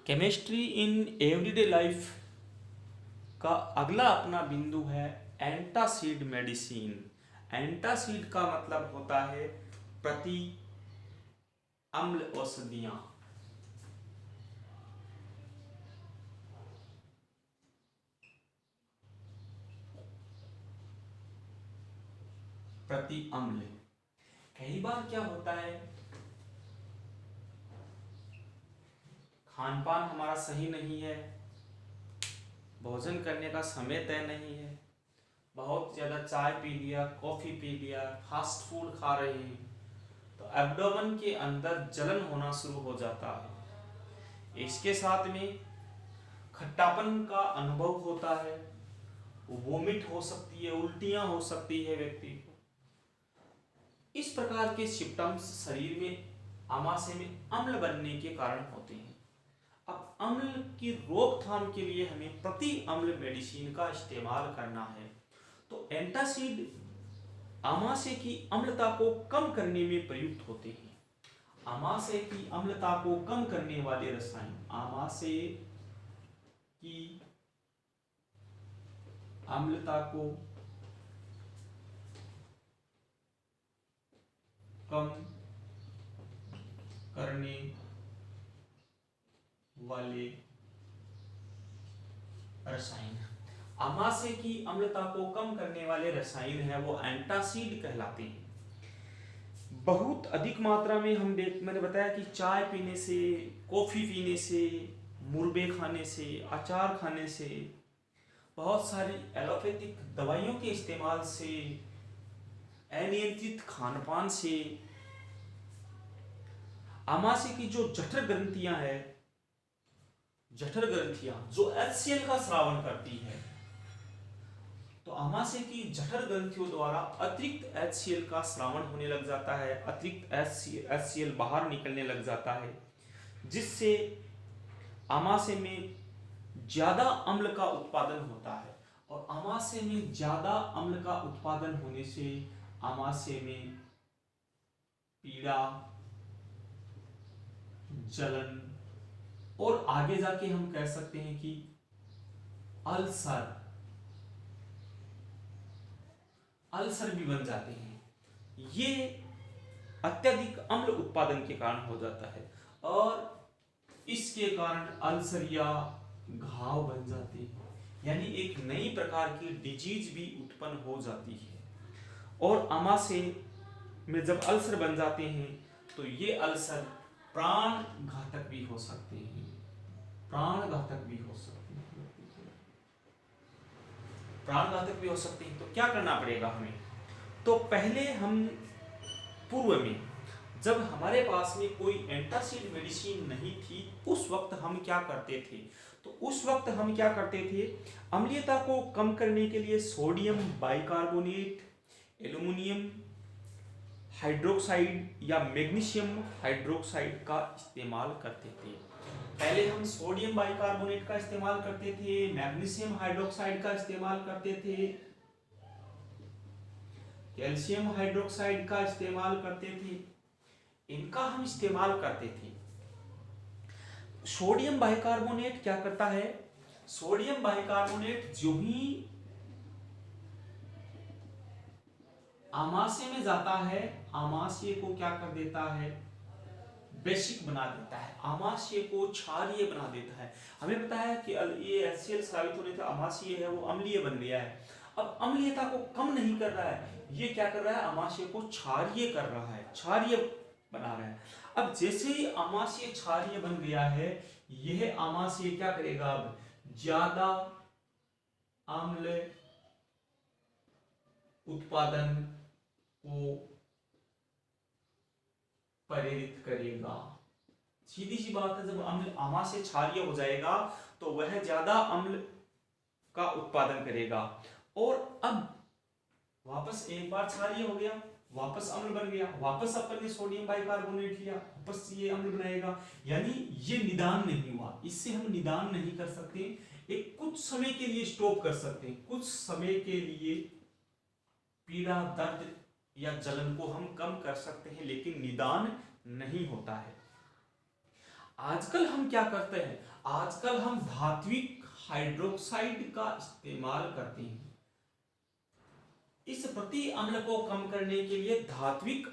Chemistry in everyday life का अगला अपना बिंदु है एंटासिड मेडिसिन। एंटासिड का मतलब होता है प्रति अम्ल औषधियां। प्रति अम्ल। कई बार क्या होता है, खान पान हमारा सही नहीं है, भोजन करने का समय तय नहीं है, बहुत ज़्यादा चाय पी लिया, कॉफ़ी पी लिया, फास्ट फूड खा रहे हैं, तो एब्डोमेन के अंदर जलन होना शुरू हो जाता है। इसके साथ में खट्टापन का अनुभव होता है, वोमिट हो सकती है, उल्टियाँ हो सकती है व्यक्ति को। इस प्रकार के सिम्टम्स शरीर में आमाशय में अम्ल बनने के कारण होते हैं। अब अम्ल की रोकथाम के लिए हमें प्रति अम्ल मेडिसिन का इस्तेमाल करना है। तो एंटासिड आमाशय की अम्लता को कम करने में प्रयुक्त होते हैं। आमाशय की अम्लता को कम करने वाले रसायन, आमाशय की अम्लता को कम करने वाले रसायन, आमाशय की अम्लता को कम करने वाले रसायन है वो एंटासिड कहलाते हैं। बहुत अधिक मात्रा में मैंने बताया कि चाय पीने से, कॉफी पीने से, मुरबे खाने से, अचार खाने से, बहुत सारी एलोपैथिक दवाइयों के इस्तेमाल से, अनियंत्रित खान पान से आमाशय की जो जठर ग्रंथियां हैं, जठर ग्रंथियां जो HCl का स्रावन करती है, तो आमाशय की जठर ग्रंथियों द्वारा अतिरिक्त HCl का स्रावन होने लग जाता है, अतिरिक्त HCl बाहर निकलने लग जाता है, जिससे आमाशय में ज्यादा अम्ल का उत्पादन होता है। और आमाशय में ज्यादा अम्ल का उत्पादन होने से आमाशय में पीड़ा, जलन और आगे जाके हम कह सकते हैं कि अल्सर भी बन जाते हैं। ये अत्यधिक अम्ल उत्पादन के कारण हो जाता है और इसके कारण अल्सर या घाव बन जाते हैं, यानी एक नई प्रकार की डिजीज भी उत्पन्न हो जाती है। और आमाशय में जब अल्सर बन जाते हैं तो ये अल्सर प्राण घातक भी हो सकते हैं, प्राण घातक भी हो सकते हैं, प्राण घातक भी हो सकते हैं। तो क्या करना पड़ेगा हमें? तो पहले हम पूर्व में जब हमारे पास में कोई एंटासिड मेडिसिन नहीं थी, उस वक्त हम क्या करते थे? तो उस वक्त हम क्या करते थे, अम्लीयता को कम करने के लिए सोडियम बाइकार्बोनेट, एल्युमिनियम हाइड्रोक्साइड या मैग्नीशियम हाइड्रोक्साइड का इस्तेमाल करते थे। पहले हम सोडियम बाइकार्बोनेट का इस्तेमाल करते थे, मैग्नीशियम हाइड्रोक्साइड का इस्तेमाल करते थे, कैल्शियम हाइड्रोक्साइड का इस्तेमाल करते थे, इनका हम इस्तेमाल करते थे। सोडियम बाइकार्बोनेट क्या करता है? सोडियम बाइकार्बोनेट जो ही आमाशय में जाता है, आमाशय को क्या कर देता है? बेसिक बना देता है, आमाशय को क्षारीय बना देता है। हमें पता है कि ये HCl साबित होने से आमाशय है वो अम्लीय बन गया है। अब अम्लीयता को कम नहीं कर रहा है, ये क्या कर रहा है? आमाशय को क्षारीय कर रहा है, क्षारीय बना रहा है। अब जैसे ही आमाशय क्षारीय बन गया है, यह आमाशय क्या करेगा? अब ज्यादा अम्ल उत्पादन को प्रेरित करेगा। सीधी सी बात है, जब अम्ल आमाशय क्षारीय हो जाएगा तो वह ज्यादा अम्ल का उत्पादन करेगा। और अब वापस एक बार क्षारीय हो गया, वापस अम्ल बन गया, वापस अपन ने सोडियम बाइकार्बोनेट लिया, वापस ये अम्ल बनाएगा। यानी ये निदान नहीं हुआ, इससे हम निदान नहीं कर सकते। एक कुछ समय के लिए स्टॉप कर सकते हैं, कुछ समय के लिए पीड़ा, दर्द या जलन को हम कम कर सकते हैं, लेकिन निदान नहीं होता है। आजकल हम क्या करते हैं, आजकल हम धात्विक हाइड्रोक्साइड का इस्तेमाल करते हैं। इस प्रति अम्ल को कम करने के लिए धात्विक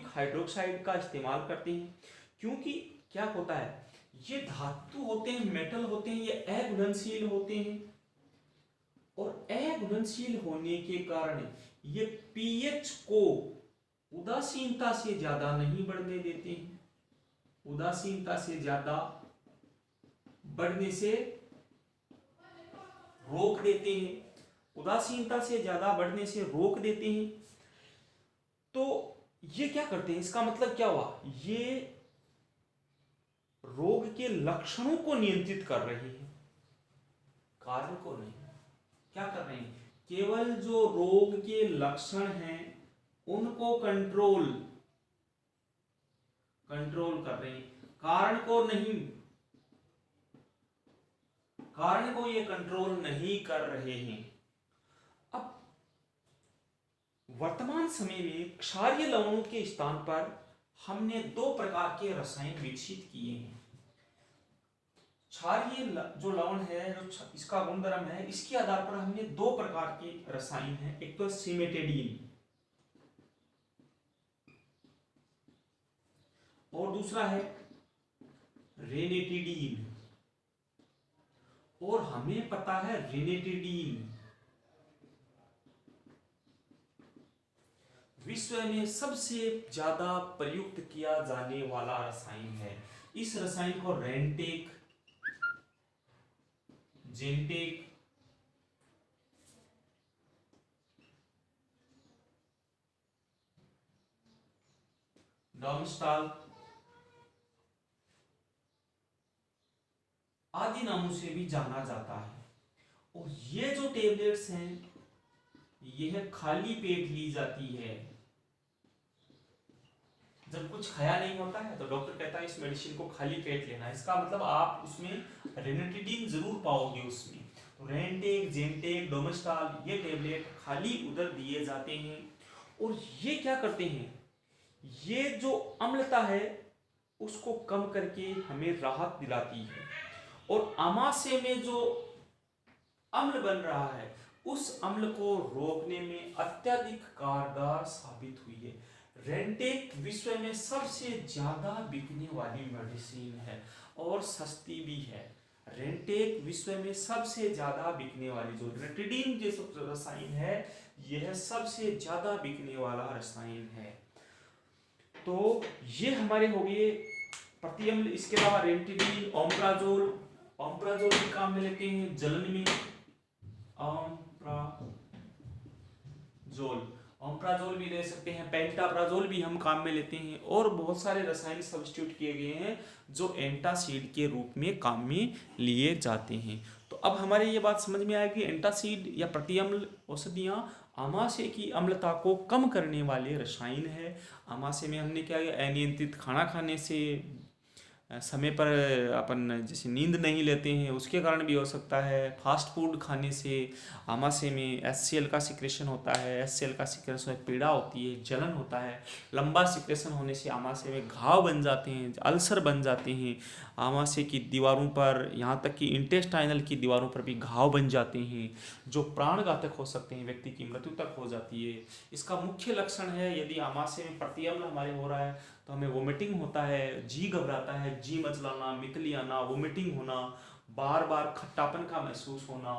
हाइड्रोक्साइड का इस्तेमाल करते हैं। क्योंकि क्या होता है, ये धातु होते हैं, मेटल होते हैं, ये अघुलनशील होते हैं और अघुलनशील होने के कारण ये पीएच को उदासीनता से ज्यादा नहीं बढ़ने देते हैं। उदासीनता से ज्यादा बढ़ने से रोक देते हैं, उदासीनता से ज्यादा बढ़ने से रोक देते हैं। तो ये क्या करते हैं, इसका मतलब क्या हुआ, ये रोग के लक्षणों को नियंत्रित कर रहे हैं, कारण को नहीं। क्या कर रहे हैं, केवल जो रोग के लक्षण हैं उनको कंट्रोल कर रहे हैं, कारण को नहीं, कारण को ये कंट्रोल नहीं कर रहे हैं। अब वर्तमान समय में क्षारीय लवणों के स्थान पर हमने 2 प्रकार के रसायन विकसित किए हैं। क्षारीय जो लवण है, जो इसका गुणधर्म है, इसके आधार पर हमने 2 प्रकार के रसायन हैं। एक तो सिमेटेडीन और दूसरा है रेनिटिडीन। और हमें पता है रेनिटिडीन विश्व में सबसे ज्यादा प्रयुक्त किया जाने वाला रसायन है। इस रसायन को रेंटेक, जेंटेक, डॉमस्टाल आदि नामों से भी जाना जाता है। और ये जो टेबलेट्स हैं, यह खाली पेट ली जाती है। जब कुछ खाया नहीं होता है तो डॉक्टर कहता है इस मेडिसिन को खाली पेट लेना है। इसका मतलब आप उसमें रेनिटिडीन जरूर पाओगे उसमें। तो रेंटेक, जेंटेक, डोमेस्टाल ये टेबलेट खाली उधर दिए जाते हैं। और ये क्या करते हैं, ये जो अम्लता है उसको कम करके हमें राहत दिलाती है। और आमाशय में जो अम्ल बन रहा है उस अम्ल को रोकने में अत्यधिक कारगर साबित हुई है। रेंटेक विश्व में सबसे ज्यादा बिकने वाली मेडिसिन है और सस्ती भी है। रेंटेक विश्व में सबसे ज्यादा बिकने वाली, जो रेटिडीन जो रसायन है, यह सबसे ज्यादा बिकने वाला रसायन है। तो ये हमारे हो गए प्रतिअम्ल। इसके अलावा रेंटिडीन, ओम्प्राजोल भी काम में लेते हैं जलन में। ओम्प्राजोल भी ले सकते हैं, पेंटाप्राजोल भी हम काम में लेते हैं। और बहुत सारे रासायनिक सब्स्टिट्यूट किए गए हैं जो एंटासिड के रूप में काम में लिए जाते हैं। तो अब हमारे ये बात समझ में आएगी, एंटासिड या प्रतिअम्ल औषधियाँ आमाशय की अम्लता को कम करने वाले रसायन है। आमाशय में हमने क्या किया, अनियंत्रित खाना खाने से, समय पर अपन जैसे नींद नहीं लेते हैं उसके कारण भी हो सकता है। फास्ट फूड खाने से आमाशय में HCl का सिक्रेशन होता है। HCl का सिक्रेशन में पीड़ा होती है, जलन होता है। लंबा सिक्रेशन होने से आमाशय में घाव बन जाते हैं, अल्सर बन जाते हैं। आमाशय की दीवारों पर, यहाँ तक कि इंटेस्टाइनल की दीवारों पर भी घाव बन जाते हैं जो प्राणघातक हो सकते हैं, व्यक्ति की मृत्यु तक हो जाती है। इसका मुख्य लक्षण है, यदि आमाशय में प्रतिअम्ल हमारे हो रहा है तो हमें वोमिटिंग होता है, जी घबराता है, जी मचलाना, मितली आना, वोमिटिंग होना, बार बार खट्टापन का महसूस होना।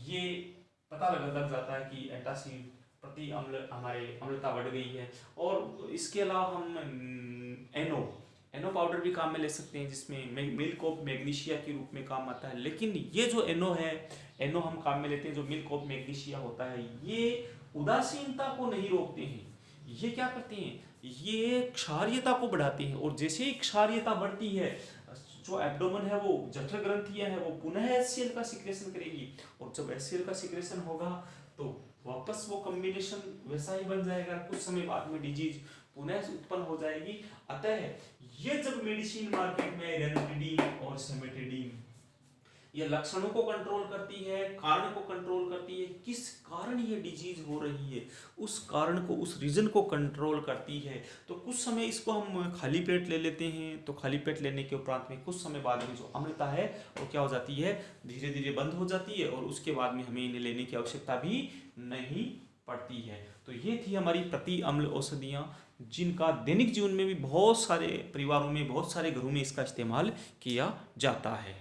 ये पता लग जाता है कि एंटासिड प्रति अम्ल हमारे अम्लता बढ़ गई है। और इसके अलावा हम एनो पाउडर भी काम में ले सकते हैं जिसमें मिल्क ऑफ मैग्नीशिया के रूप में काम आता है। लेकिन ये जो एनो हम काम में लेते हैं, जो मिल्क ऑफ मैग्नीशिया होता है, ये उदासीनता को नहीं रोकते हैं। ये क्या करते हैं, ये क्षारीयता को बढ़ाते हैं। और जैसे ही क्षारीयता बढ़ती है, जो एब्डोमेन है, वो जठर ग्रंथियां है, वो पुनः HCl का सिक्रेशन करेगी। और जब HCl का सिक्रेशन होगा तो वापस वो कॉम्बिनेशन वैसा ही बन जाएगा। कुछ समय बाद में डिजीज पुनः उत्पन्न हो जाएगी। अतः ये जब मेडिसिन मार्केट में रेनिटिडीन और सिमेटिडीन ये लक्षणों को कंट्रोल करती है, कारण को कंट्रोल करती है, किस कारण ये डिजीज हो रही है उस कारण को, उस रीजन को कंट्रोल करती है। तो कुछ समय इसको हम खाली पेट ले लेते हैं, तो खाली पेट लेने के उपरांत में कुछ समय बाद में जो अम्लता है वो क्या हो जाती है, धीरे धीरे बंद हो जाती है, और उसके बाद में हमें इन्हें लेने की आवश्यकता भी नहीं पड़ती है। तो ये थी हमारी प्रति अम्ल औषधियाँ, जिनका दैनिक जीवन में भी बहुत सारे परिवारों में, बहुत सारे घरों में इसका इस्तेमाल किया जाता है।